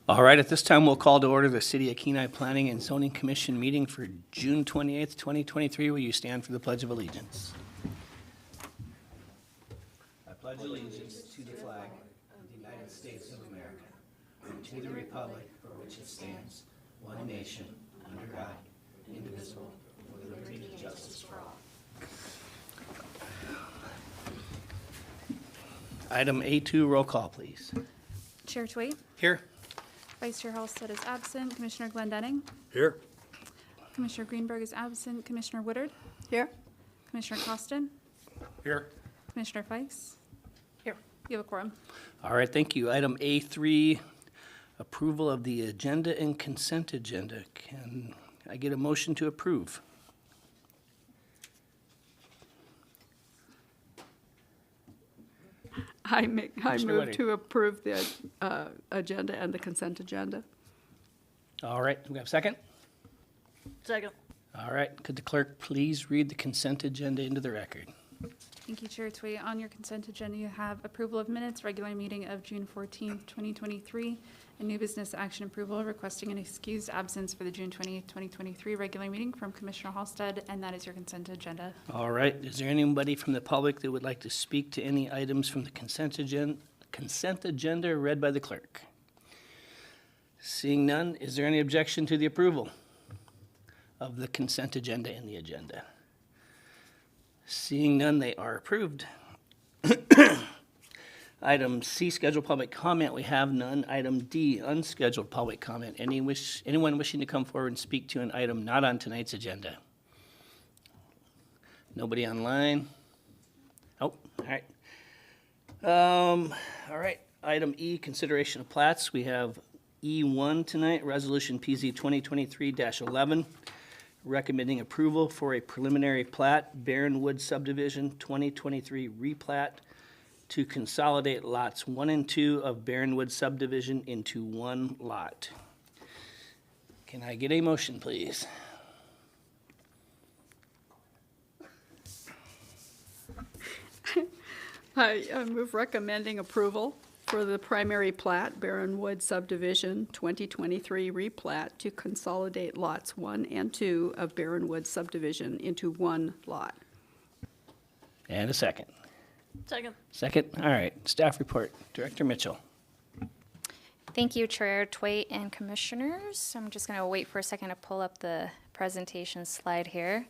All right, at this time, we'll call to order the City of Kenai Planning and Zoning Commission meeting for June 28th, 2023. Will you stand for the Pledge of Allegiance? I pledge allegiance to the flag of the United States of America and to the republic for which it stands, one nation, under God, indivisible, with liberty and justice for all. Item A2, roll call, please. Chair Twait, Here. Vice Chair Halstead is absent, Commissioner Glendenning, Here. Commissioner Greenberg is absent, Commissioner Woodard, Here. Commissioner Costin, Here. Commissioner Fikes. Here. You have a quorum. All right, thank you. Item A3, approval of the agenda and consent agenda. Can I get a motion to approve? I Commissioner move Woodard. to approve the agenda and the consent agenda. All right, do we have a second? Second. All right, could the clerk please read the consent agenda into the record? Thank you, Chair Twait. On your consent agenda, you have approval of minutes, regular meeting of June 14th, 2023, and new business action approval requesting an excused absence for the June 20th, 2023 regular meeting from Commissioner Halstead, and that is your consent agenda. All right, is there anybody from the public that would like to speak to any items from the consent agenda read by the clerk? Seeing none, is there any objection to the approval of the consent agenda in the agenda? Seeing none, they are approved. Item C, scheduled public comment, we have none. Item D, unscheduled public comment. Anyone wishing to come forward and speak to an item not on tonight's agenda? Nobody online? Oh, all right. All right, item E, consideration of plats. We have E1 tonight, Resolution PZ 2023-11, recommending approval for a preliminary plat, Barronwood Subdivision 2023 replat to consolidate lots 1 and 2 of Barronwood Subdivision into one lot. Can I get a motion, please? I move recommending approval for the primary plat, Barronwood Subdivision 2023 replat to consolidate lots 1 and 2 of Barronwood Subdivision into one lot. And a second. Second. Second, all right. Staff report, Director Mitchell. Thank you, Chair Twait and Commissioners. I'm just going to wait for a second to pull up the presentation slide here.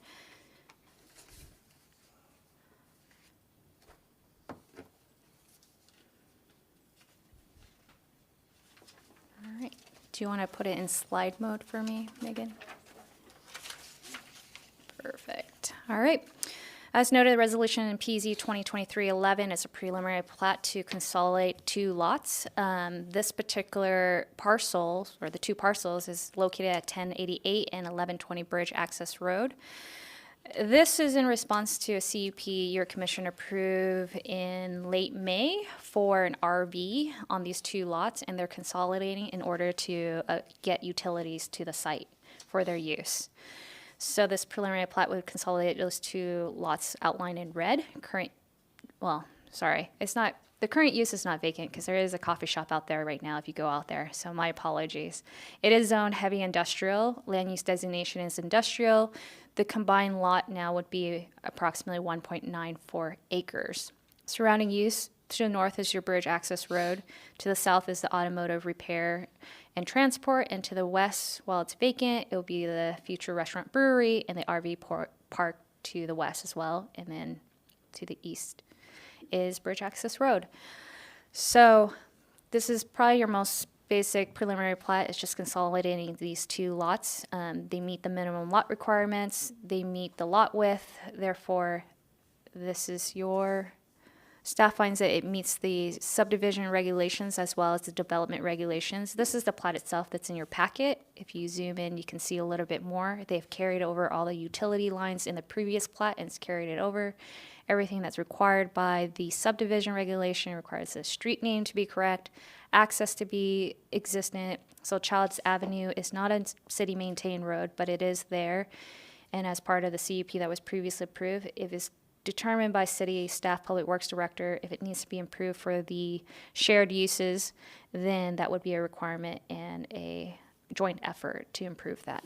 All right. Do you want to put it in slide mode for me, Megan? Perfect. All right. As noted, the resolution in PZ 2023-11 is a preliminary plat to consolidate two lots. This particular parcel, or the two parcels, is located at 1088 and 1120 Bridge Access Road. This is in response to a CUP your commission approved in late May for an RV on these two lots, and they're consolidating in order to get utilities to the site for their use. So this preliminary plat would consolidate those two lots outlined in red. The current use is not vacant because there is a coffee shop out there right now if you go out there, so my apologies. It is zoned heavy industrial. Land use designation is industrial. The combined lot now would be approximately 1.94 acres. Surrounding use, to the north is your Bridge Access Road. To the south is the automotive repair and transport. And to the west, while it's vacant, it will be the future restaurant brewery and the RV park to the west as well. And then to the east is Bridge Access Road. So this is probably your most basic preliminary plat. It's just consolidating these two lots. They meet the minimum lot requirements. They meet the lot width. Therefore, this is your staff finds that it meets the subdivision regulations as well as the development regulations. This is the plat itself that's in your packet. If you zoom in, you can see a little bit more. They've carried over all the utility lines in the previous plat and it's carried it over. Everything that's required by the subdivision regulation requires the street name to be correct, access to be existent. So Childs Avenue is not a city maintained road, but it is there. And as part of the CUP that was previously approved, it is determined by city staff, public works director. If it needs to be improved for the shared uses, then that would be a requirement and a joint effort to improve that.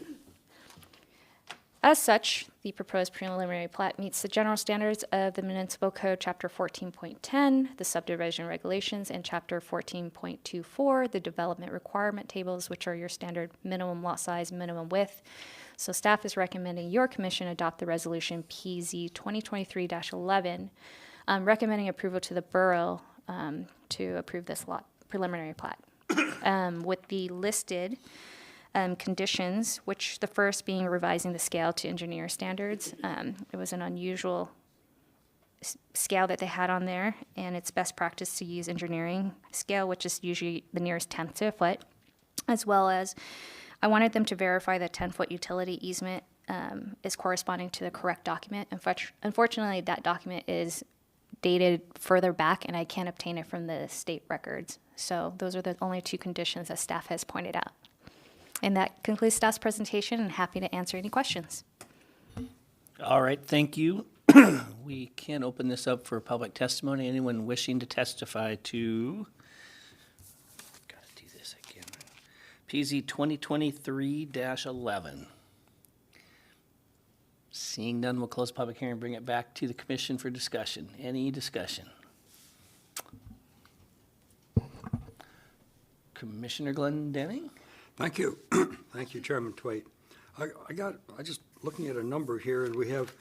As such, the proposed preliminary plat meets the general standards of the Municipal Code, Chapter 14.10, the subdivision regulations, and Chapter 14.24, the development requirement tables, which are your standard minimum lot size, minimum width. So staff is recommending your commission adopt the resolution PZ 2023-11, recommending approval to the borough to approve this lot preliminary plat. With the listed conditions, which the first being revising the scale to engineer standards. It was an unusual scale that they had on there, and it's best practice to use engineering scale, which is usually the nearest tenth to a foot, as well as I wanted them to verify that 10-foot utility easement is corresponding to the correct document. Unfortunately, that document is dated further back, and I can't obtain it from the state records. So those are the only two conditions that staff has pointed out. And that concludes staff's presentation, and happy to answer any questions. All right, thank you. We can open this up for public testimony. Anyone wishing to testify to, gotta do this again, PZ 2023-11. Seeing none, we'll close public hearing and bring it back to the commission for discussion. Any discussion? Commissioner Glendenning? Thank you. Thank you, Chairman Twait. I just looking at a number here, and we have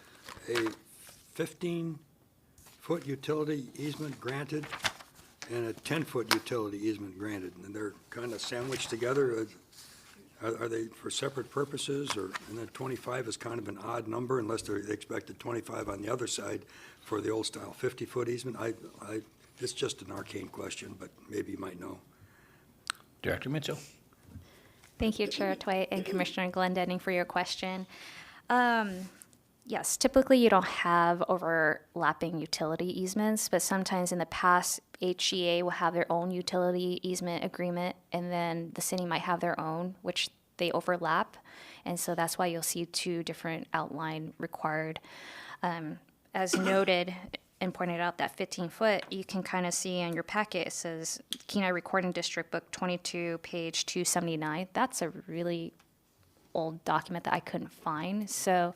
a 15-foot utility easement granted and a 10-foot utility easement granted, and they're kind of sandwiched together. Are they for separate purposes, or, and then 25 is kind of an odd number unless they expected 25 on the other side for the old style 50-foot easement? It's just an arcane question, but maybe you might know. Director Mitchell? Thank you, Chair Twite and Commissioner Glendenning, for your question. Yes, typically you don't have overlapping utility easements, but sometimes in the past, HGA will have their own utility easement agreement, and then the city might have their own, which they overlap. And so that's why you'll see two different outline required. As noted and pointed out, that 15-foot, you can kind of see in your packet, it says Kenai Recording District Book 22, page 279. That's a really old document that I couldn't find. So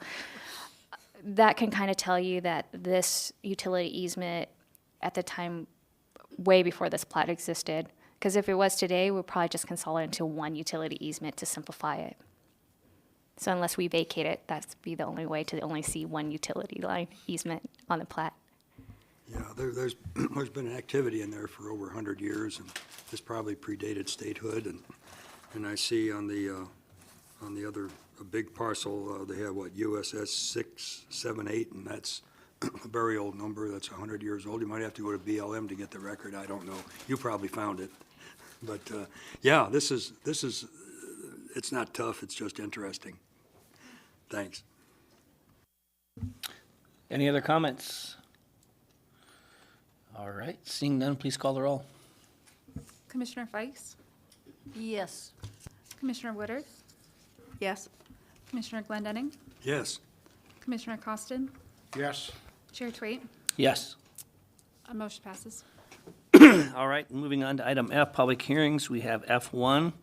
that can kind of tell you that this utility easement at the time, way before this plat existed, because if it was today, we'll probably just consolidate into one utility easement to simplify it. So unless we vacate it, that's be the only way to only see one utility line easement on the plat. Yeah, there's been an activity in there for over 100 years, and this probably predated statehood. And I see on the other a big parcel, they have what, USS 678, and that's a very old number. That's 100 years old. You might have to go to BLM to get the record. I don't know. You probably found it, but yeah, this is it's not tough. It's just interesting. Thanks. Any other comments? All right, seeing none, please call the roll. Commissioner Feiss? Yes. Commissioner Woodard? Yes. Commissioner Glendenning? Yes. Commissioner Costin? Yes. Chair Twait? Yes. Motion passes. All right, moving on to item F, public hearings. We have F1,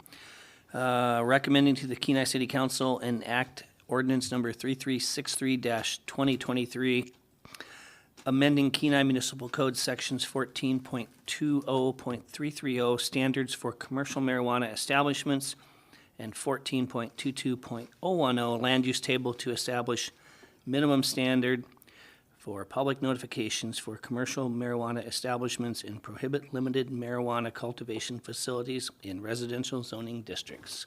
recommending to the Kenai City Council enact ordinance number 3363-2023, amending Kenai Municipal Code sections 14.20.330, standards for commercial marijuana establishments, and 14.22.010, land use table, to establish minimum standard for public notifications for commercial marijuana establishments and prohibit limited marijuana cultivation facilities in residential zoning districts.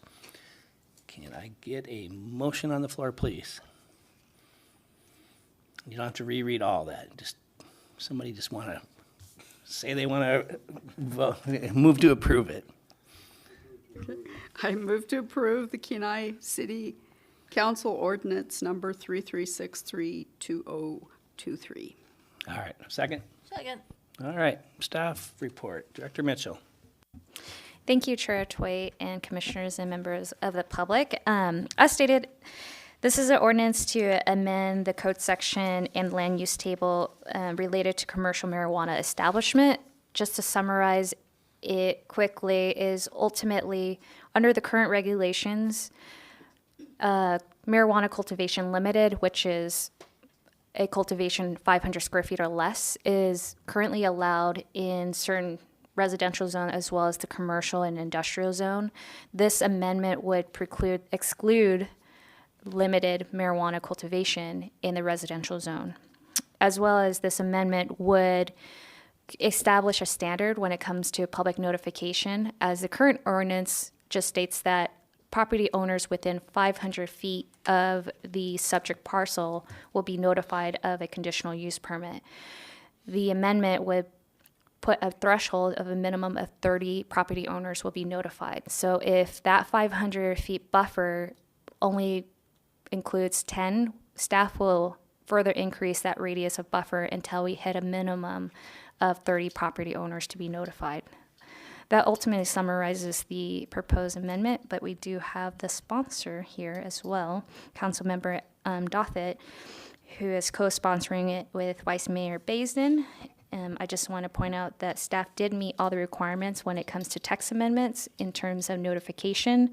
Can I get a motion on the floor, please? You don't have to reread all that. Just somebody just want to say they want to move to approve it. I move to approve the Kenai City Council Ordinance Number 3363-2023. All right, second? Second. All right, staff report. Director Mitchell. Thank you, Chair Twait and commissioners and members of the public. As stated, This is an ordinance to amend the code section and land use table related to commercial marijuana establishment. Just to summarize it quickly, is ultimately, under the current regulations, marijuana cultivation limited, which is a cultivation 500 square feet or less, is currently allowed in certain residential zone as well as the commercial and industrial zone. This amendment would exclude limited marijuana cultivation in the residential zone. As well as this amendment would establish a standard when it comes to public notification, as the current ordinance just states that property owners within 500 feet of the subject parcel will be notified of a conditional use permit. The amendment would put a threshold of a minimum of 30 property owners will be notified. So if that 500 feet buffer only includes 10, staff will further increase that radius of buffer until we hit a minimum of 30 property owners to be notified. That ultimately summarizes the proposed amendment, but we do have the sponsor here as well, Councilmember Dothett, who is co-sponsoring it with Vice Mayor Baisden. I just want to point out that staff did meet all the requirements when it comes to text amendments in terms of notification,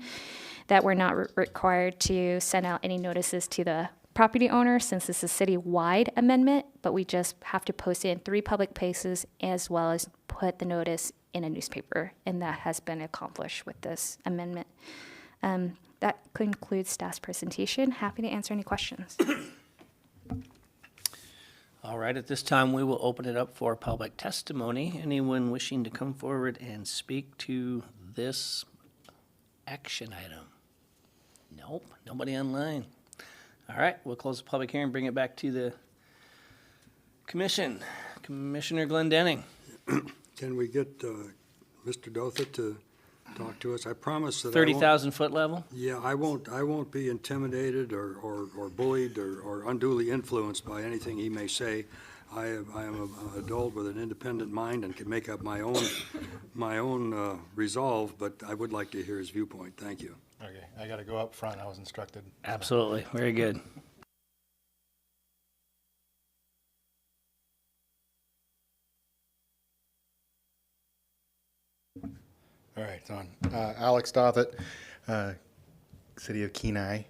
that we're not required to send out any notices to the property owner since this is a city-wide amendment, but we just have to post it in 3 public places as well as put the notice in a newspaper, and that has been accomplished with this amendment. That concludes staff's presentation. Happy to answer any questions. All right, at this time, we will open it up for public testimony. Anyone wishing to come forward and speak to this action item? Nope, nobody online. All right, we'll close the public hearing, bring it back to the commission. Commissioner Glendenning. Can we get Mr. Dothett to talk to us? I promise that I won't. 30,000 foot level? Yeah, I won't be intimidated or bullied or unduly influenced by anything he may say. I am an adult with an independent mind and can make up my own resolve, but I would like to hear his viewpoint. Thank you. Okay, I got to go up front. I was instructed. Absolutely, very good. All right, it's on. Alex Dothett, City of Kenai.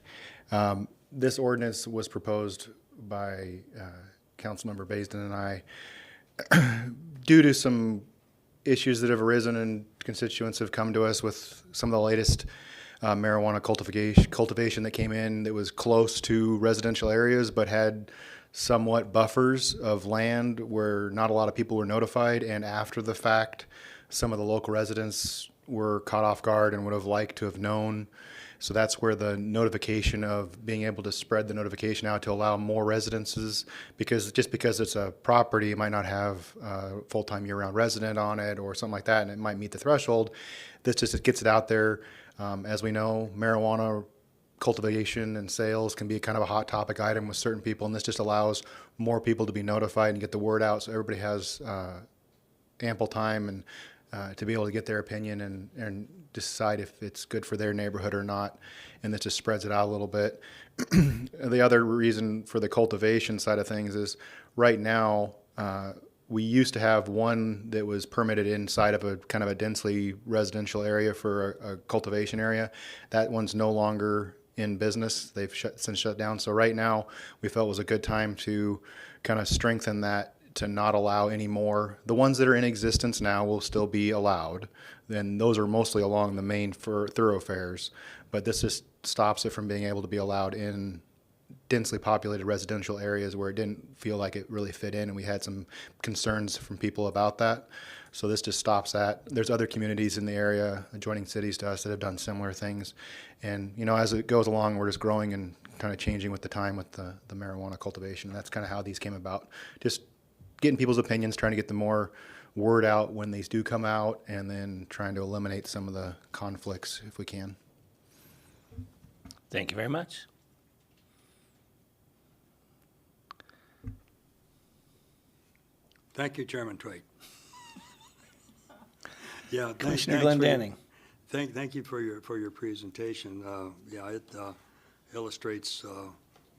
This ordinance was proposed by Councilmember Baisden and I due to some issues that have arisen and constituents have come to us with some of the latest marijuana cultivation that came in that was close to residential areas but had somewhat buffers of land where not a lot of people were notified, and after the fact some of the local residents were caught off guard and would have liked to have known. So that's where the notification of being able to spread the notification out to allow more residences, because just because it's a property, it might not have a full-time year-round resident on it or something like that, and it might meet the threshold. This just gets it out there. As we know, marijuana cultivation and sales can be kind of a hot topic item with certain people, and this just allows more people to be notified and get the word out so everybody has ample time and to be able to get their opinion and decide if it's good for their neighborhood or not, and this just spreads it out a little bit. The other reason for the cultivation side of things is right now we used to have one that was permitted inside of a kind of a densely residential area for a cultivation area. That one's no longer in business. They've since shut down. So right now we felt it was a good time to kind of strengthen that, to not allow any more. The ones that are in existence now will still be allowed. Then those are mostly along the main thoroughfares, but this just stops it from being able to be allowed in densely populated residential areas where it didn't feel like it really fit in, and we had some concerns from people about that. So this just stops that. There's other communities in the area, adjoining cities to us, that have done similar things. And you know, as it goes along, we're just growing and kind of changing with the time with the marijuana cultivation. And that's kind of how these came about. Just getting people's opinions, trying to get the more word out when these do come out, and then trying to eliminate some of the conflicts if we can. Thank you very much. Thank you, Chairman Twait. Yeah, Commissioner Glendenning. Thank you for your presentation. Yeah, illustrates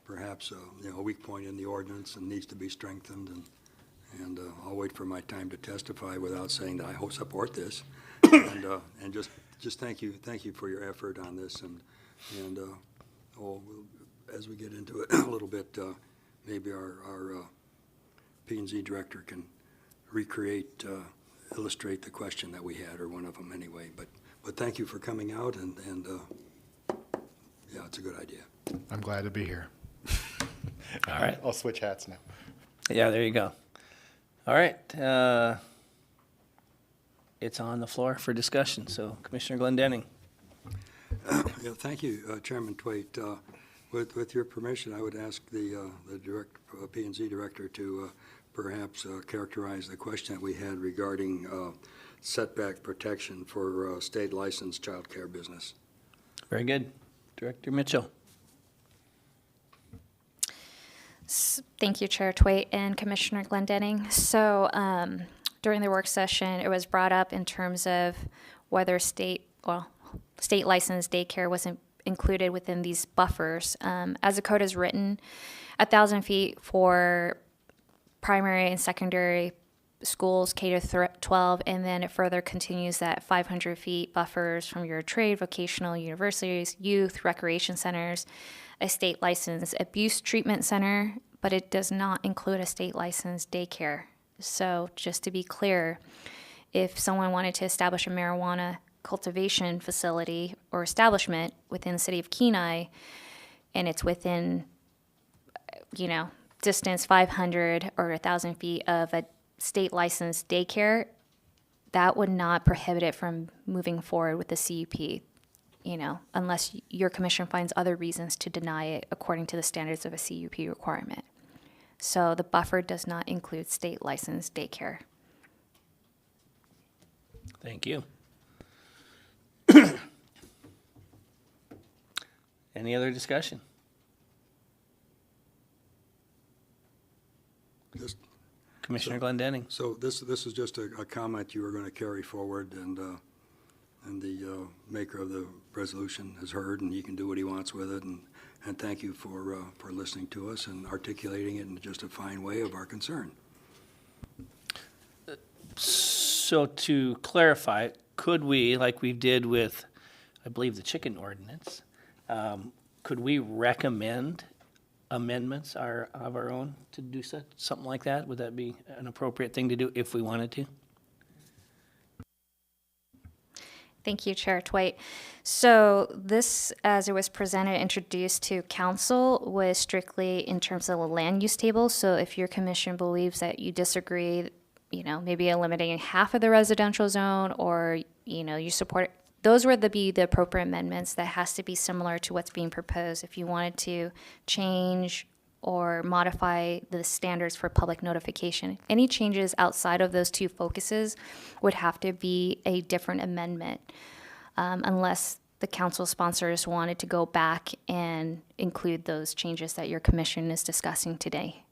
perhaps a weak point in the ordinance and needs to be strengthened. And I'll wait for my time to testify without saying that I support this. And just thank you for your effort on this. And as we get into it a little bit, maybe our P&Z director can recreate, illustrate the question that we had, or one of them anyway. But thank you for coming out, and yeah, it's a good idea. I'm glad to be here. All right. I'll switch hats now. Yeah, there you go. All right. It's on the floor for discussion. So Commissioner Glendenning. Yeah, thank you, Chairman Twait. With your permission, I would ask the P&Z director to perhaps characterize the question that we had regarding setback protection for state licensed child care business. Very good. Director Mitchell. Thank you, Chair Twait and Commissioner Glendenning. So during the work session, it was brought up in terms of whether state licensed daycare wasn't included within these buffers. As the code is written, 1,000 feet for primary and secondary schools, K to 12, and then it further continues that 500 feet buffers from your trade, vocational universities, youth, recreation centers, a state licensed abuse treatment center, but it does not include a state licensed daycare. So just to be clear, if someone wanted to establish a marijuana cultivation facility or establishment within the city of Kenai, and it's within, distance 500 or 1,000 feet of a state licensed daycare, that would not prohibit it from moving forward with the CUP, unless your commission finds other reasons to deny it according to the standards of a CUP requirement. So the buffer does not include state licensed daycare. Thank you. Any other discussion? Commissioner Glendenning. So this is just a comment you were going to carry forward, and the maker of the resolution has heard, and he can do what he wants with it. And thank you for listening to us and articulating it in just a fine way of our concern. So to clarify, could we, like we did with, I believe, the chicken ordinance, could we recommend amendments of our own to do something like that? Would that be an appropriate thing to do if we wanted to? Thank you, Chair Twait. So this, as it was presented, introduced to council, was strictly in terms of the land use table. So if your commission believes that you disagree, maybe eliminating half of the residential zone, or, you support, those would be the appropriate amendments that has to be similar to what's being proposed. If you wanted to change or modify the standards for public notification, any changes outside of those two focuses would have to be a different amendment, unless the council sponsors wanted to go back and include those changes that your commission is discussing today.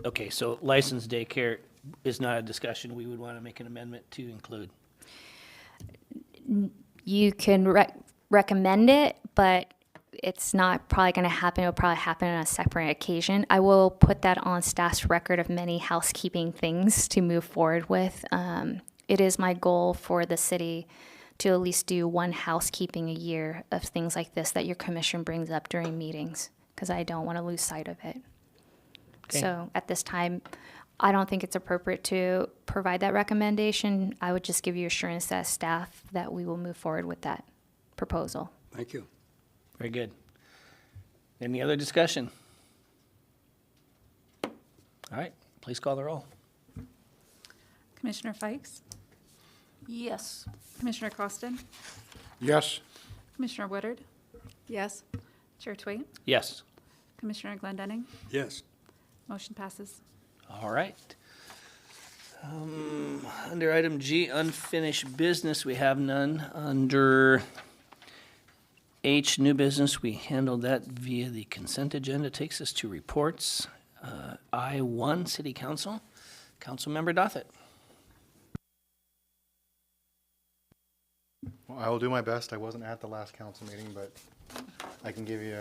Okay, so licensed daycare is not a discussion we would want to make an amendment to include. You can recommend it, but it's not probably going to happen. It'll probably happen on a separate occasion. I will put that on staff's record of many housekeeping things to move forward with. It is my goal for the city to at least do one housekeeping a year of things like this that your commission brings up during meetings, because I don't want to lose sight of it. Okay. So at this time, I don't think it's appropriate to provide that recommendation. I would just give you assurance as staff that we will move forward with that proposal. Thank you. Very good. Any other discussion? All right, please call the roll. Commissioner Fikes? Yes. Commissioner Costin? Yes. Commissioner Woodard? Yes. Chair Twait? Yes. Commissioner Glendenning? Yes. Motion passes. All right. Under item G, unfinished business, we have none. Under H, new business, we handled that via the consent agenda. Takes us to reports. I-1, City Council. Councilmember Dothett. Well, I will do my best. I wasn't at the last council meeting, but I can give you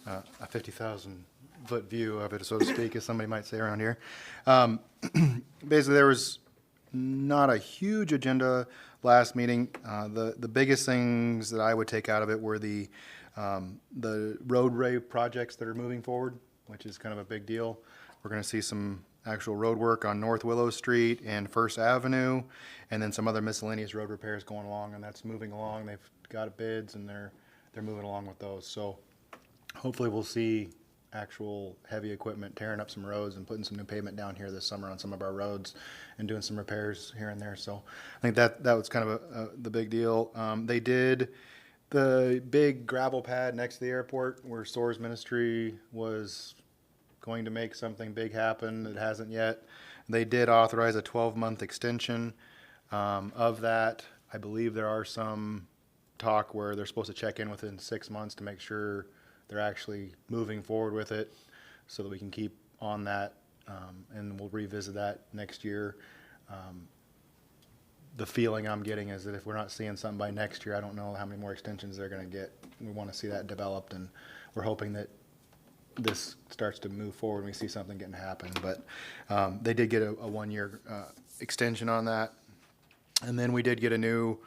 a 50,000-foot view of it, so to speak, as somebody might say around here. Basically, there was not a huge agenda last meeting. The biggest things that I would take out of it were the roadway projects that are moving forward, which is kind of a big deal. We're going to see some actual road work on North Willow Street and First Avenue, and then some other miscellaneous road repairs going along, and that's moving along. They've got bids, and they're moving along with those. So hopefully we'll see actual heavy equipment tearing up some roads and putting some new pavement down here this summer on some of our roads and doing some repairs here and there. So I think that was kind of the big deal. They did the big gravel pad next to the airport where Soares Ministry was going to make something big happen. It hasn't yet. They did authorize a 12-month extension of that. I believe there are some talk where they're supposed to check in within 6 months to make sure they're actually moving forward with it so that we can keep on that, and we'll revisit that next year. The feeling I'm getting is that if we're not seeing something by next year, I don't know how many more extensions they're going to get. We want to see that developed, and we're hoping that this starts to move forward and we see something getting happen. But they did get a 1-year extension on that. And then we did get a new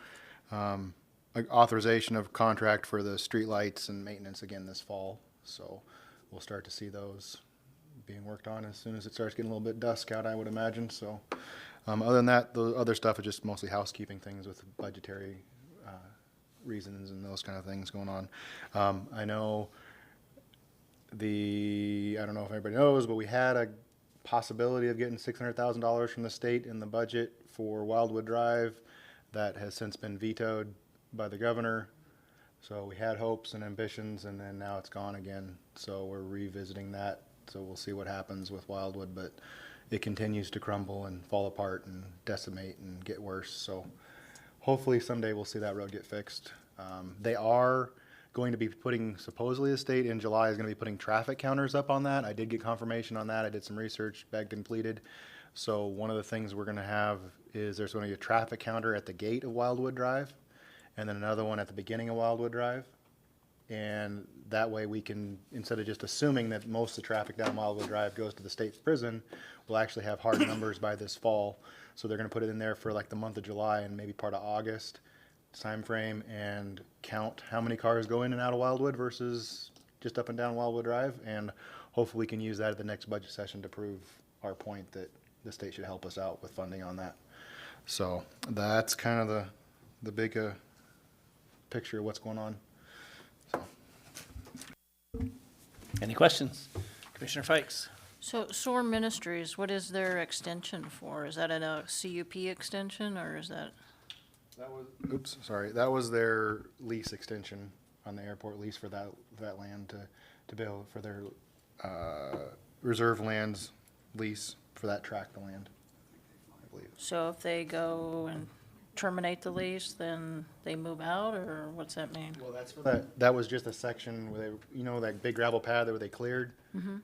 authorization of contract for the streetlights and maintenance again this fall. So we'll start to see those being worked on as soon as it starts getting a little bit dusk out, I would imagine. So other than that, the other stuff is just mostly housekeeping things with budgetary reasons and those kind of things going on. I know I don't know if everybody knows, but we had a possibility of getting $600,000 from the state in the budget for Wildwood Drive. That has since been vetoed by the governor. So we had hopes and ambitions, and then now it's gone again. So we're revisiting that. So we'll see what happens with Wildwood, but it continues to crumble and fall apart and decimate and get worse. So hopefully someday we'll see that road get fixed. They are going to be putting, supposedly the state in July is going to be putting traffic counters up on that. I did get confirmation on that. I did some research, begged and pleaded. So one of the things we're going to have is there's going to be a traffic counter at the gate of Wildwood Drive, and then another one at the beginning of Wildwood Drive. And that way we can, instead of just assuming that most of the traffic down Wildwood Drive goes to the state prison, we'll actually have hard numbers by this fall. So they're going to put it in there for like the month of July and maybe part of August time frame and count how many cars go in and out of Wildwood versus just up and down Wildwood Drive. And hopefully we can use that at the next budget session to prove our point that the state should help us out with funding on that. So that's kind of the big picture of what's going on. Any questions? Commissioner Fikes? So SOAR Ministries, what is their extension for? Is that a CUP extension, or is that? That was their lease extension on the airport lease for that land to build for their reserve lands lease for that tract of land, I believe. So if they go and terminate the lease, then they move out, or what's that mean? Well, that's for that was just a section where they, that big gravel pad that they cleared.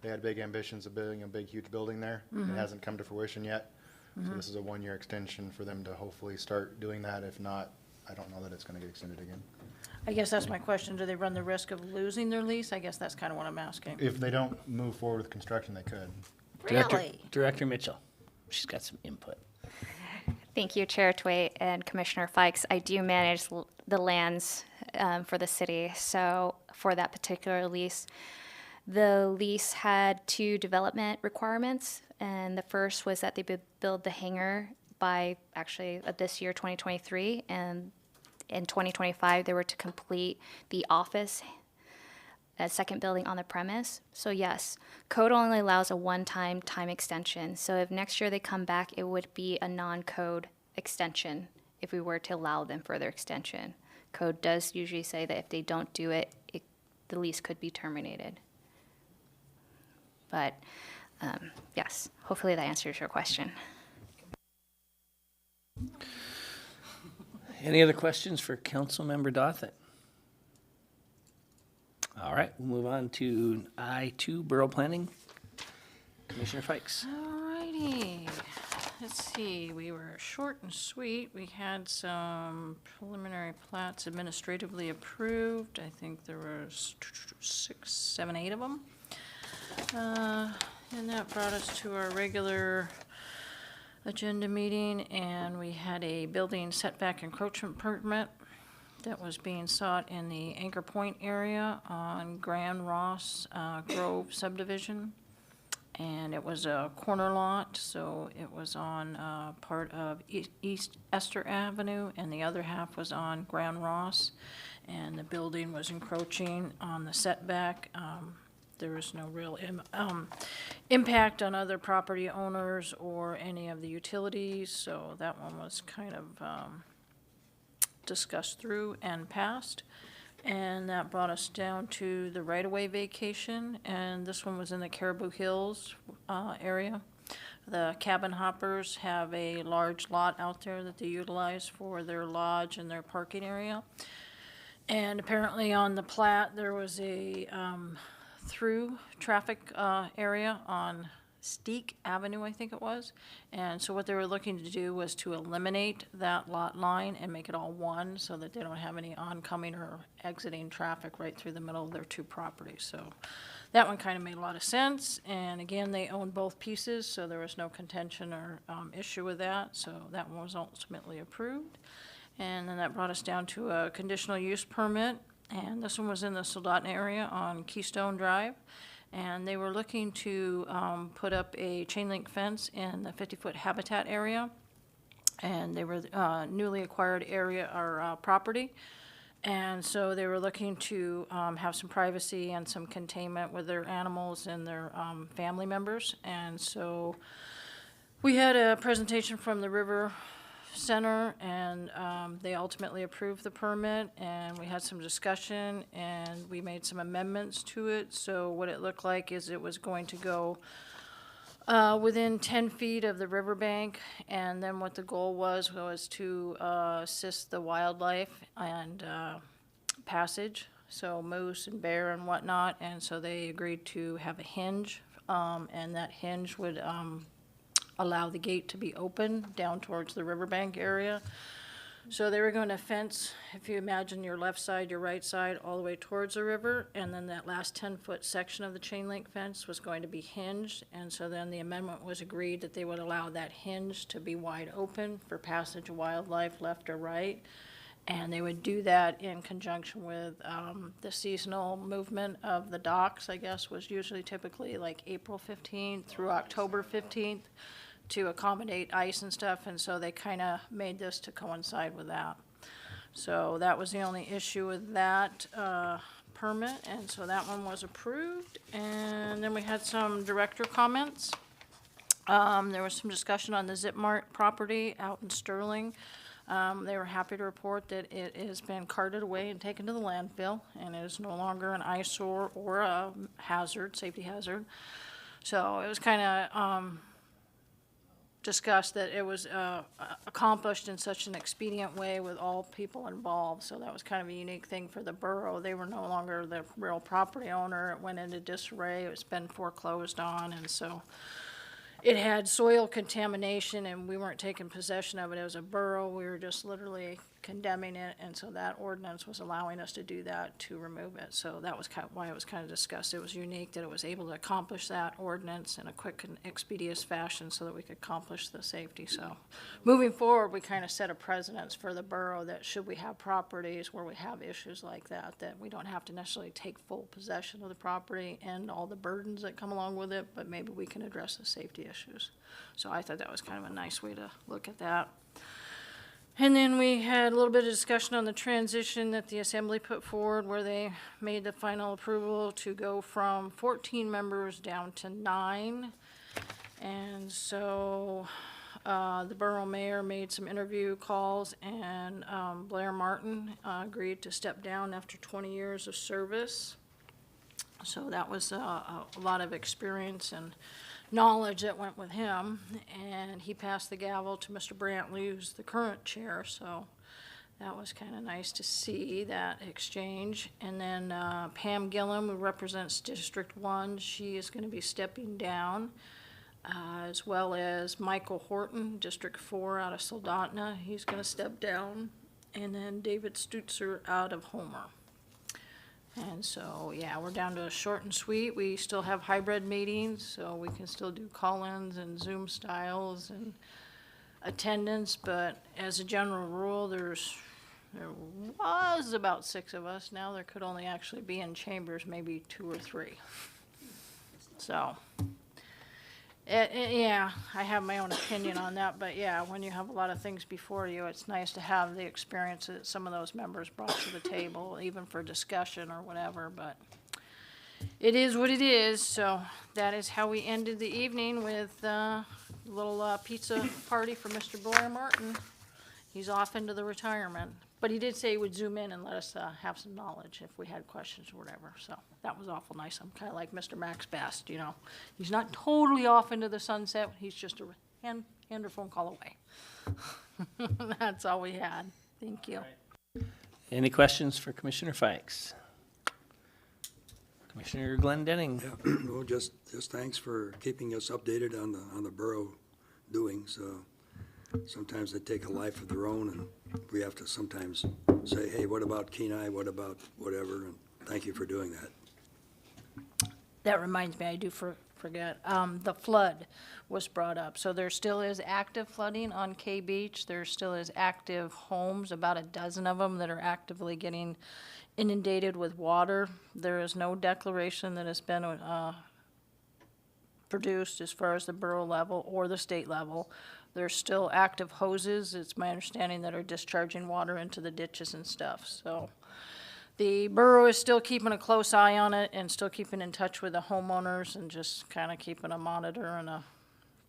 They had big ambitions of building a big, huge building there. It hasn't come to fruition yet. So this is a 1-year extension for them to hopefully start doing that. If not, I don't know that it's going to get extended again. I guess that's my question. Do they run the risk of losing their lease? I guess that's kind of what I'm asking. If they don't move forward with construction, they could. Director Mitchell. She's got some input. Thank you, Chair Tway and Commissioner Fikes. I do manage the lands for the city. So for that particular lease, the lease had 2 development requirements. And the first was that they build the hangar by actually this year, 2023. And in 2025, they were to complete the office, a second building on the premise. So yes, code only allows a one-time time extension. So if next year they come back, it would be a non-code extension if we were to allow them further extension. Code does usually say that if they don't do it, the lease could be terminated. But yes, hopefully that answers your question. Any other questions for Councilmember Dothett? All right, we'll move on to I-2 Borough Planning. Commissioner Fikes. All righty. let's see, we were short and sweet. We had some preliminary plats administratively approved. I think there was 6, 7, 8 of them. And that brought us to our regular agenda meeting, and we had a building setback encroachment permit that was being sought in the Anchor Point area on Grand Ross Grove subdivision. And it was a corner lot, so it was on part of East Esther Avenue, and the other half was on Grand Ross. And the building was encroaching on the setback. There was no real impact on other property owners or any of the utilities, so that one was kind of discussed through and passed. And that brought us down to the right-of-way vacation, and this one was in the Caribou Hills area. The cabin hoppers have a large lot out there that they utilize for their lodge and their parking area. And apparently on the plat, there was a through traffic area on Steek Avenue, I think it was. And so what they were looking to do was to eliminate that lot line and make it all one so that they don't have any oncoming or exiting traffic right through the middle of their two properties. So that one kind of made a lot of sense. And again, they own both pieces, so there was no contention or issue with that. So that one was ultimately approved. And then that brought us down to a conditional use permit. And this one was in the Soldotna area on Keystone Drive. And they were looking to put up a chain link fence in the 50-foot habitat area. And they were newly acquired area or property. And so they were looking to have some privacy and some containment with their animals and their family members. And so we had a presentation from the River Center, and they ultimately approved the permit, and we had some discussion, and we made some amendments to it. So what it looked like is it was going to go within 10 feet of the riverbank, and then what the goal was to assist the wildlife and passage, so moose and bear and whatnot. And so they agreed to have a hinge, and that hinge would allow the gate to be open down towards the riverbank area. So they were going to fence, if you imagine your left side, your right side, all the way towards the river, and then that last 10-foot section of the chain link fence was going to be hinged. And so then the amendment was agreed that they would allow that hinge to be wide open for passage of wildlife left or right. And they would do that in conjunction with the seasonal movement of the docks, I guess, was usually typically like April 15th through October 15th. To accommodate ice and stuff, and so they kind of made this to coincide with that. So that was the only issue with that permit, and so that one was approved. And then we had some director comments. There was some discussion on the Zip Mart property out in Sterling. They were happy to report that it has been carted away and taken to the landfill, and it is no longer an eyesore or a hazard, safety hazard. So it was kind of discussed that it was accomplished in such an expedient way with all people involved. So that was kind of a unique thing for the borough. They were no longer the real property owner. It went into disarray. It's been foreclosed on, and so it had soil contamination, and we weren't taking possession of it as a borough. We were just literally condemning it, and so that ordinance was allowing us to do that, to remove it. So that was kind of why it was kind of discussed. It was unique that it was able to accomplish that ordinance in a quick and expeditious fashion so that we could accomplish the safety. So moving forward, we kind of set a precedence for the borough that should we have properties where we have issues like that, that we don't have to necessarily take full possession of the property and all the burdens that come along with it, but maybe we can address the safety issues. So I thought that was kind of a nice way to look at that. And then we had a little bit of discussion on the transition that the Assembly put forward, where they made the final approval to go from 14 members down to 9. And so the borough mayor made some interview calls, and Blair Martin agreed to step down after 20 years of service. So that was a lot of experience and knowledge that went with him, and he passed the gavel to Mr. Brantley, who's the current chair, so that was kind of nice to see that exchange. And then Pam Gillum, who represents District 1, she is going to be stepping down as well as Michael Horton, District 4 out of Soldotna. He's going to step down. And then David Stutzer out of Homer. And so, yeah, we're down to a short and sweet. We still have hybrid meetings, so we can still do call-ins and Zoom styles and attendance, but as a general rule, there was about 6 of us. Now there could only actually be in chambers maybe 2 or 3. So, yeah, I have my own opinion on that, but yeah, when you have a lot of things before you, it's nice to have the experience that some of those members brought to the table, even for discussion or whatever, but it is what it is. So that is how we ended the evening with a little pizza party for Mr. Blair Martin. He's off into the retirement. But he did say he would zoom in and let us have some knowledge if we had questions or whatever. So that was awful nice. I'm kind of like Mr. Max Best, you know. He's not totally off into the sunset. He's just a hand or phone call away. That's all we had. Thank you. Any questions for Commissioner Fikes? Commissioner Glendenning? Yeah, well, just thanks for keeping us updated on the borough doings. Sometimes they take a life of their own, and we have to sometimes say, hey, what about Kenai? What about whatever? And thank you for doing that. That reminds me, I do forget, the flood was brought up. So there still is active flooding on K Beach. There still is active homes, about a dozen of them that are actively getting inundated with water. There is no declaration that has been produced as far as the borough level or the state level. There's still active hoses, it's my understanding, that are discharging water into the ditches and stuff. So the borough is still keeping a close eye on it and still keeping in touch with the homeowners and just kind of keeping a monitor and a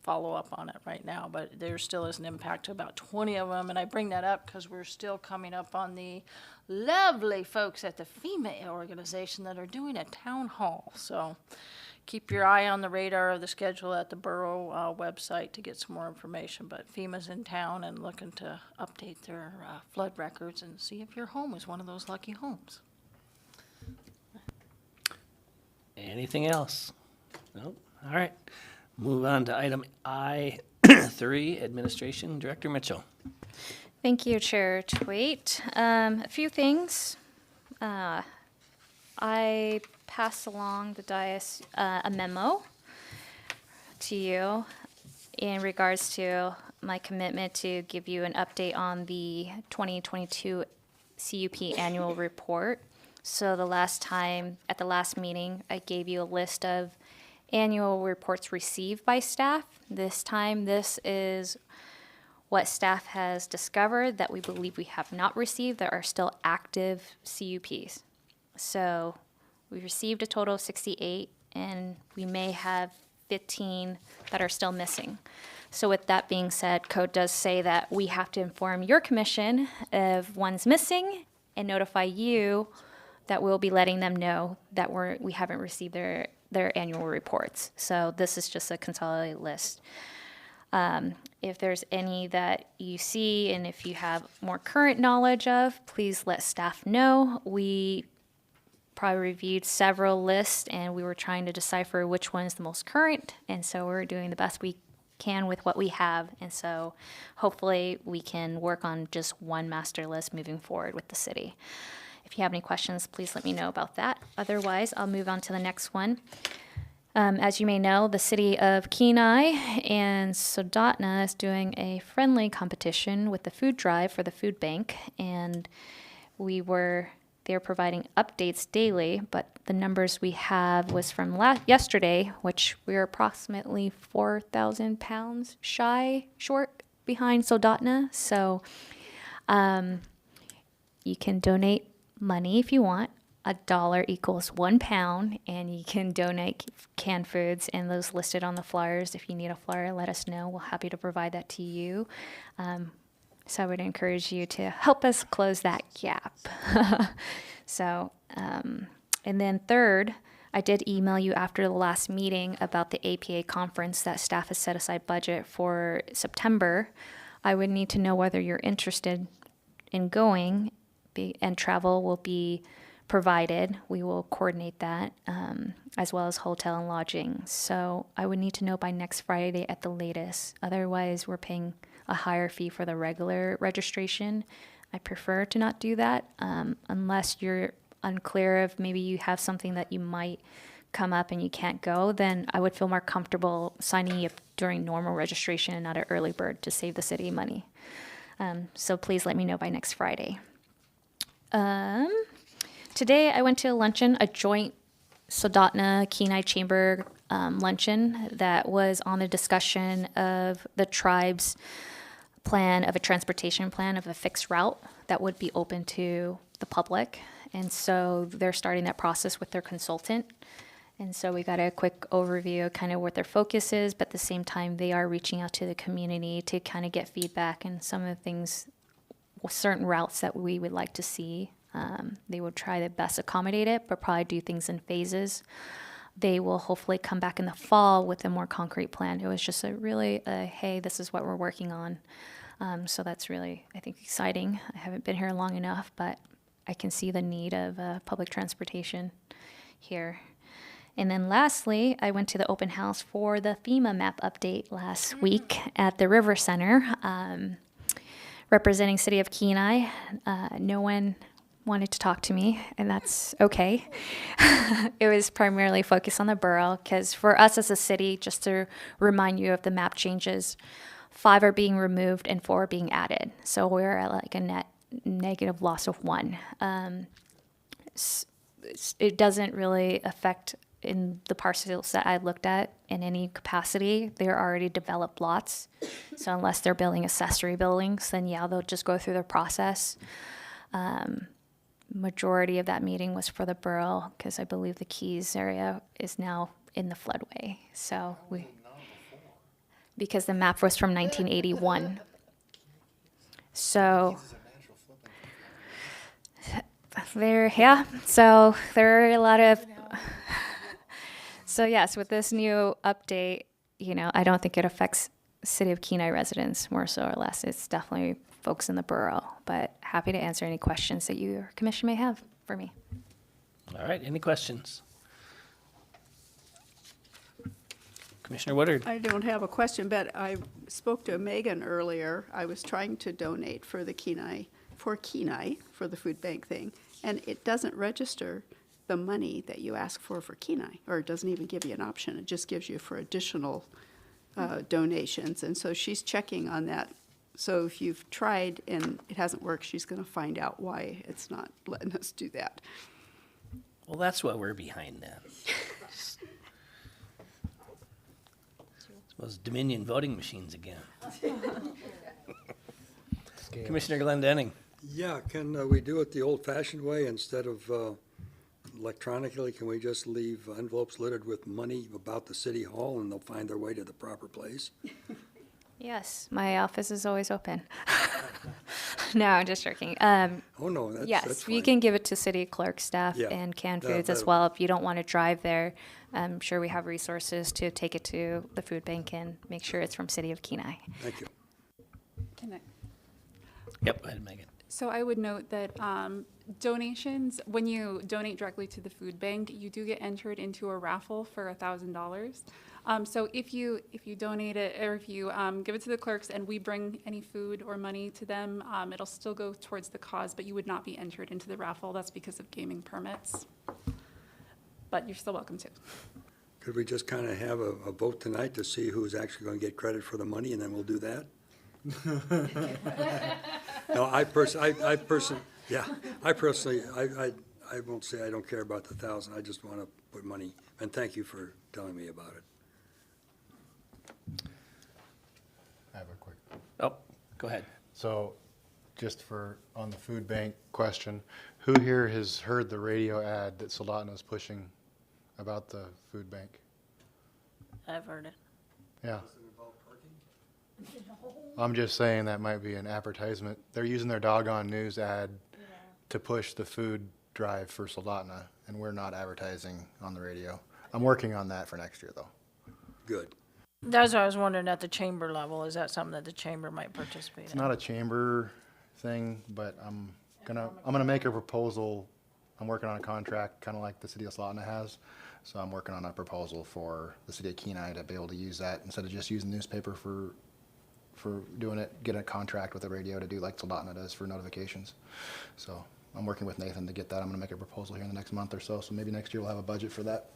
follow-up on it right now. But there still is an impact to about 20 of them. And I bring that up because we're still coming up on the lovely folks at the FEMA organization that are doing a town hall. So keep your eye on the radar of the schedule at the borough website to get some more information. But FEMA's in town and looking to update their flood records and see if your home is one of those lucky homes. Anything else? Nope. All right. Move on to item I3, Administration Director Mitchell. Thank you, Chair Twait. A few things. I passed along the dais a memo to you in regards to my commitment to give you an update on the 2022 CUP annual report. So the last time, at the last meeting, I gave you a list of annual reports received by staff. This time, this is what staff has discovered that we believe we have not received that are still active CUPs. So we received a total of 68, and we may have 15 that are still missing. So with that being said, code does say that we have to inform your commission of one's missing and notify you that we'll be letting them know that we haven't received their annual reports. So this is just a consolidated list. If there's any that you see and if you have more current knowledge of, please let staff know. We probably reviewed several lists and we were trying to decipher which one is the most current. And so we're doing the best we can with what we have. And so hopefully we can work on just one master list moving forward with the city. If you have any questions, please let me know about that. Otherwise, I'll move on to the next one. As you may know, the city of Kenai and Soldotna is doing a friendly competition with the food drive for the food bank, and they're providing updates daily, but the numbers we have was from yesterday, which we're approximately 4,000 pounds short behind Soldotna. So you can donate money if you want. $1 equals 1 pound, and you can donate canned foods and those listed on the flyers. If you need a flyer, let us know. We're happy to provide that to you. So I would encourage you to help us close that gap. And then third, I did email you after the last meeting about the APA conference that staff has set aside budget for September. I would need to know whether you're interested in going, and travel will be provided. We will coordinate that, as well as hotel and lodging. So I would need to know by next Friday at the latest. Otherwise, we're paying a higher fee for the regular registration. I prefer to not do that, unless you're unclear of maybe you have something that you might come up and you can't go, then I would feel more comfortable signing you up during normal registration and not an early bird to save the city money. So please let me know by next Friday. Today I went to a luncheon, a joint Soldotna Kenai Chamber luncheon that was on the discussion of the tribe's plan of a transportation plan of a fixed route that would be open to the public. And so they're starting that process with their consultant. And so we got a quick overview of kind of what their focus is, but at the same time, they are reaching out to the community to kind of get feedback and some of the things, certain routes that we would like to see. They will try to best accommodate it, but probably do things in phases. They will hopefully come back in the fall with a more concrete plan. It was just hey, this is what we're working on. So that's really, I think, exciting. I haven't been here long enough, but I can see the need of public transportation here. And then lastly, I went to the open house for the FEMA map update last week at the River Center, representing City of Kenai. No one wanted to talk to me, and that's okay. It was primarily focused on the borough, because for us as a city, just to remind you of the map changes, 5 are being removed and 4 are being added. So we're at like a net negative loss of 1. It doesn't really affect in the parcels that I looked at in any capacity. They're already developed lots. So unless they're building accessory buildings, then yeah, they'll just go through the process. Majority of that meeting was for the borough, because I believe the Keys area is now in the floodway. So because the map was from 1981. So so there are a lot of, so yes, with this new update, I don't think it affects City of Kenai residents more so or less. It's definitely folks in the borough, but happy to answer any questions that your commission may have for me. All right, any questions? Commissioner Woodard? I don't have a question, but I spoke to Megan earlier. I was trying to donate for the Kenai, for the food bank thing, and it doesn't register the money that you ask for Kenai, or it doesn't even give you an option. It just gives you for additional donations, and so she's checking on that. So if you've tried and it hasn't worked, she's going to find out why it's not letting us do that. Well, that's why we're behind then. Those Dominion voting machines again. Commissioner Glendenning. Yeah, can we do it the old-fashioned way instead of electronically? Can we just leave envelopes littered with money about the city hall and they'll find their way to the proper place? Yes, my office is always open. No, I'm just joking. Oh, no, that's Yes, fine. you can give it to city clerk staff Yeah, and canned that- foods as that'll- well. If you don't want to drive there, I'm sure we have resources to take it to the food bank and make sure it's from City of Kenai. Thank you. Can I- Yep, go ahead, Megan. So I would note that donations, when you donate directly to the food bank, you do get entered into a raffle for $1,000. So if you donate it, or if you give it to the clerks and we bring any food or money to them, it'll still go towards the cause, but you would not be entered into the raffle. That's because of gaming permits. But you're still welcome to. Could we just kind of have a vote tonight to see who's actually going to get credit for the money, and then we'll do that? No, I personally, I won't say I don't care about the 1,000. I just want to put money, and thank you for telling me about it. I have a quick. Oh, go ahead. So, just on the food bank question, who here has heard the radio ad that Soldotna is pushing about the food bank? I've heard it. Yeah. I'm just saying that might be an advertisement. They're using their doggone news ad to push the food drive for Soldotna, and we're not advertising on the radio. I'm working on that for next year, though. Good. That's what I was wondering at the chamber level. Is that something that the chamber might participate It's in? not a chamber thing, but I'm gonna make a proposal I'm working on a contract, kind of like the city of Slotina has. So I'm working on a proposal for the city of Kenai to be able to use that instead of just using newspaper for doing it, get a contract with the radio to do like Slotina does for notifications. So I'm working with Nathan to get that. I'm gonna make a proposal here in the next month or so. So maybe next year we'll have a budget for that.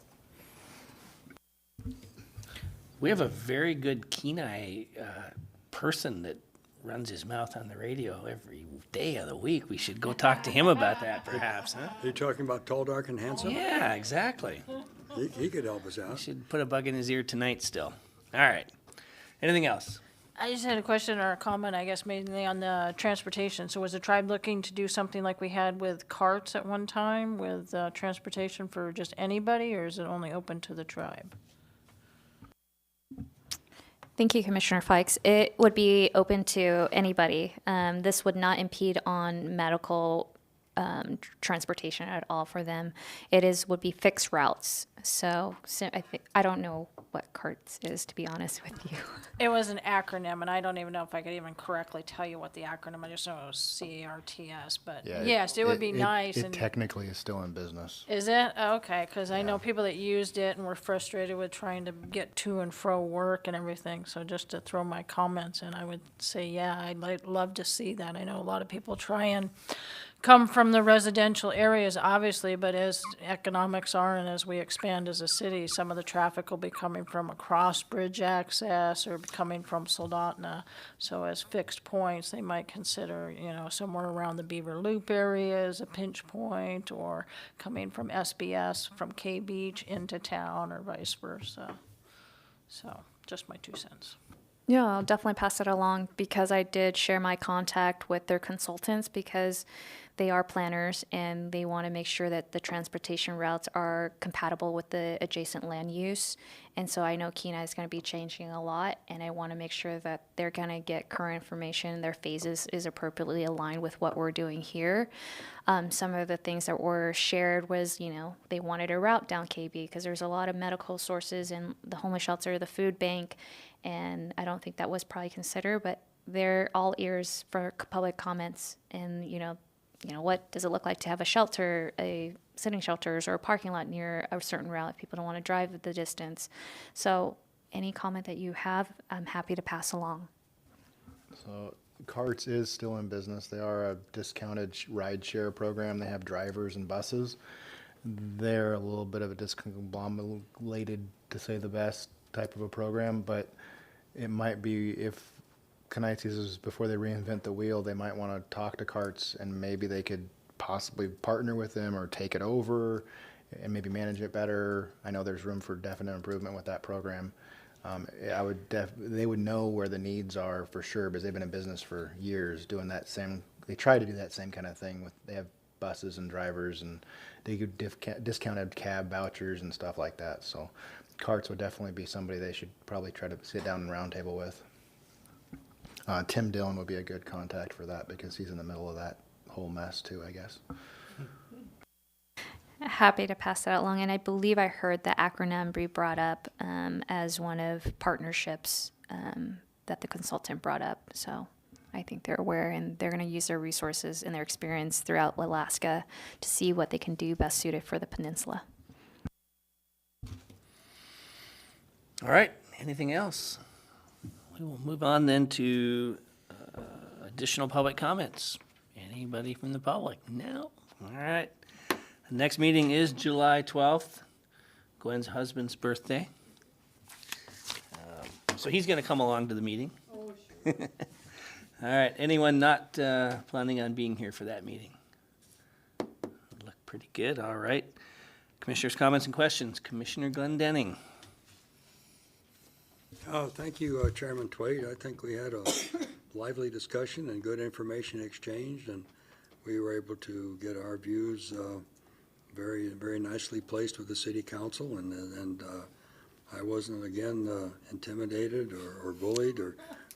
We have a very good Kenai person that runs his mouth on the radio every day of the week. We should go talk to him about that perhaps, huh? Are you talking about Tall, Dark, and Handsome? Yeah, exactly. He could help us out. Should put a bug in his ear tonight still. All right. Anything else? I just had a question or a comment, I guess, mainly on the transportation. So was the tribe looking to do something like we had with carts at one time with transportation for just anybody, or is it only open to the tribe? Thank you, Commissioner Fikes. It would be open to anybody. This would not impede on medical transportation at all for them. Would be fixed routes. So I don't know what CARTS is, to be honest with you. It was an acronym, and I don't even know if I could even correctly tell you what the acronym, I just know it was CARTS, but yes, it would be nice. It and technically is still in business. Is it? Oh, okay, because I know people that used it and were frustrated with trying to get to and fro work and everything. So just to throw my comments in, I would say, yeah, I'd love to see that. I know a lot of people try and come from the residential areas, obviously, but as economics are and as we expand as a city, some of the traffic will be coming from across bridge access or coming from Soldotna. So as fixed points, they might consider, somewhere around the Beaver Loop area as a pinch point, or coming from SBS from K Beach into town, or vice versa. So just my 2 cents. Yeah, I'll definitely pass it along, because I did share my contact with their consultants, because they are planners and they want to make sure that the transportation routes are compatible with the adjacent land use. And so I know Kenai is going to be changing a lot, and I want to make sure that they're going to get current information, their phases is appropriately aligned with what we're doing here. Some of the things that were shared was, they wanted a route down KB because there's a lot of medical sources in the homeless shelter, the food bank, and I don't think that was probably considered, but they're all ears for public comments. And, what does it look like to have a shelter, a sitting shelters, or a parking lot near a certain route if people don't want to drive the distance. So any comment that you have, I'm happy to pass along. So CARTS is still in business. They are a discounted ride share program. They have drivers and buses. They're a little bit of a discombobulated, to say the best, type of a program, but it might be, if Kenites is before they reinvent the wheel, they might want to talk to CARTS, and maybe they could possibly partner with them or take it over and maybe manage it better. I know there's room for definite improvement with that program. They would know where the needs are for sure, because they've been in business for years doing that same. They try to do that same kind of thing they have buses and drivers, and they give discounted cab vouchers and stuff like that. So CARTS would definitely be somebody they should probably try to sit down and roundtable with. Tim Dillon would be a good contact for that, because he's in the middle of that whole mess too, I guess. Happy to pass that along, and I believe I heard the acronym be brought up as one of partnerships that the consultant brought up. So I think they're aware, and they're going to use their resources and their experience throughout Alaska to see what they can do best suited for the peninsula. All right. Anything else? We will move on then to additional public comments. Anybody from the public? No? All right. The next meeting is July 12th, Gwen's husband's birthday. So he's going to come along to the meeting. Oh, sure. All right. Anyone not planning on being here for that meeting? Look pretty good. All right. Commissioners' comments and questions. Commissioner Glendenning. Thank you, Chairman Twait. I think we had a lively discussion and good information exchanged, and we were able to get our views very, very nicely placed with the city council, and I wasn't, again, intimidated or bullied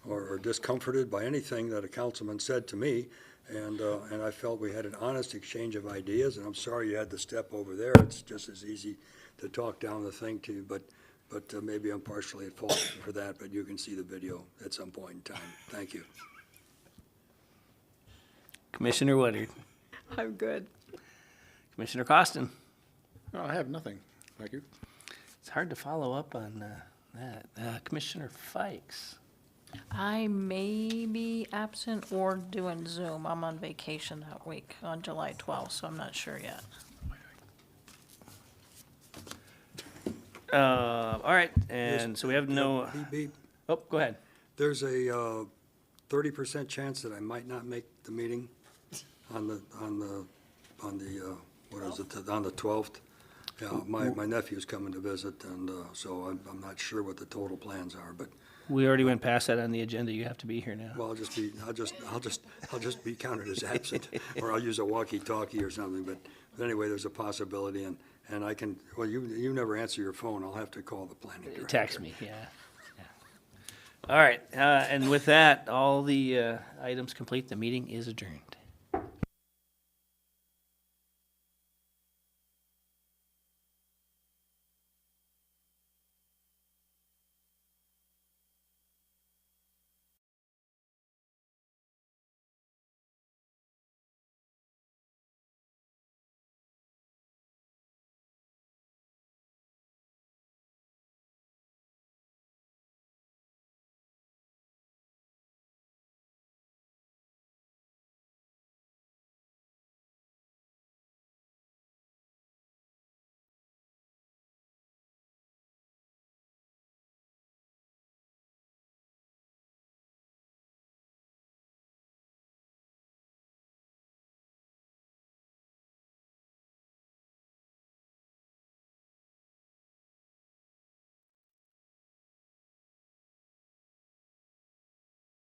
or discomforted by anything that a councilman said to me, and I felt we had an honest exchange of ideas, and I'm sorry you had to step over there. It's just as easy to talk down the thing to you, but maybe I'm partially at fault for that, but you can see the video at some point in time. Thank you. Commissioner Woodard. I'm good. Commissioner Costin. Oh, I have nothing. Thank you. It's hard to follow up on that. Commissioner Fikes. I may be absent or doing Zoom. I'm on vacation that week on July 12th, so I'm not sure yet. All right, and so we have no, Beep, beep. oh, go ahead. There's a 30% chance that I might not make the meeting on the, what is it, on the 12th. Yeah, my nephew's coming to visit, and so I'm not sure what the total plans are, but, We already went past that on the agenda. You have to be here now. well, I'll just be counted as absent, or I'll use a walkie-talkie or something, but anyway, there's a possibility, and I can, well, you never answer your phone. I'll have to call the planning director. Text me, yeah. All right, and with that, all the items complete. The meeting is adjourned.